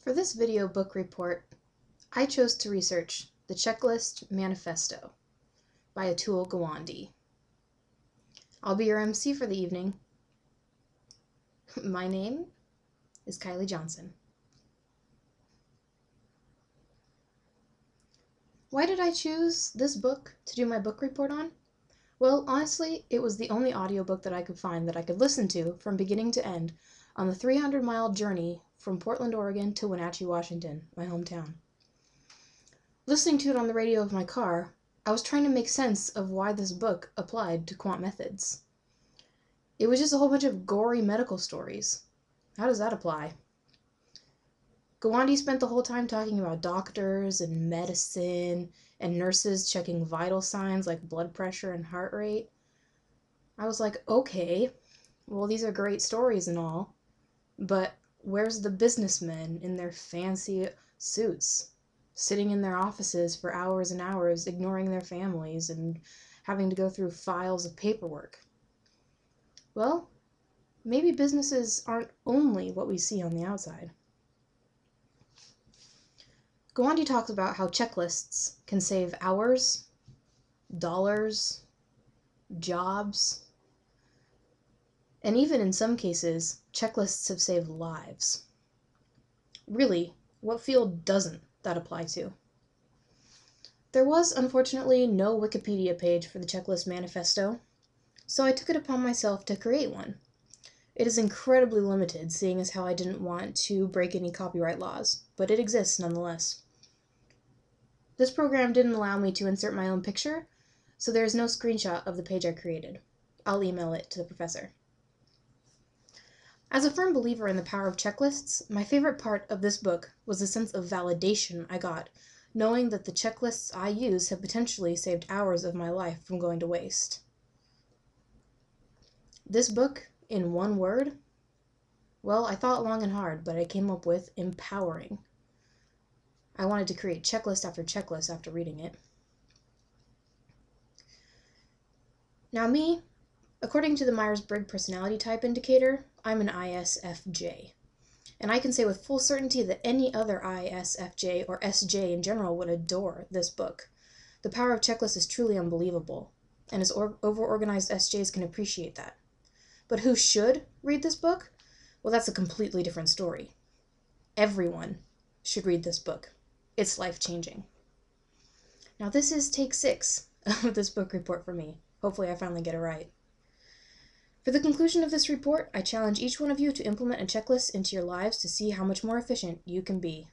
For this video book report, I chose to research the Checklist Manifesto by Atul Gawande. I'll be your MC for the evening. My name is Kylie Johnson. Why did I choose this book to do my book report on? Well, honestly, it was the only audiobook that I could find that I could listen to from beginning to end on the 300-mile journey from Portland, Oregon to Wenatchee, Washington, my hometown. Listening to it on the radio of my car, I was trying to make sense of why this book applied to quant methods. It was just a whole bunch of gory medical stories. How does that apply? Gawande spent the whole time talking about doctors and medicine and nurses checking vital signs like blood pressure and heart rate. I was like, okay, well, these are great stories and all, but where's the businessmen in their fancy suits, sitting in their offices for hours and hours, ignoring their families and having to go through files of paperwork? Well, maybe businesses aren't only what we see on the outside. Gawande talks about how checklists can save hours, dollars, jobs, and even in some cases, checklists have saved lives. Really, what field doesn't that apply to? There was, unfortunately, no Wikipedia page for the Checklist Manifesto, so I took it upon myself to create one. It is incredibly limited, seeing as how I didn't want to break any copyright laws, but it exists nonetheless. This program didn't allow me to insert my own picture, so there is no screenshot of the page I created. I'll email it to the professor. As a firm believer in the power of checklists, my favorite part of this book was the sense of validation I got, knowing that the checklists I use have potentially saved hours of my life from going to waste. This book, in one word, well, I thought long and hard, but I came up with empowering. I wanted to create checklist after reading it. Now me, according to the Myers-Briggs personality type indicator, I'm an ISFJ. And I can say with full certainty that any other ISFJ or SJ in general would adore this book. The power of checklists is truly unbelievable, and as over-organized SJs can appreciate that. But who should read this book? Well, that's a completely different story. Everyone should read this book. It's life-changing. Now this is take 6 of this book report for me. Hopefully I finally get it right. For the conclusion of this report, I challenge each one of you to implement a checklist into your lives to see how much more efficient you can be.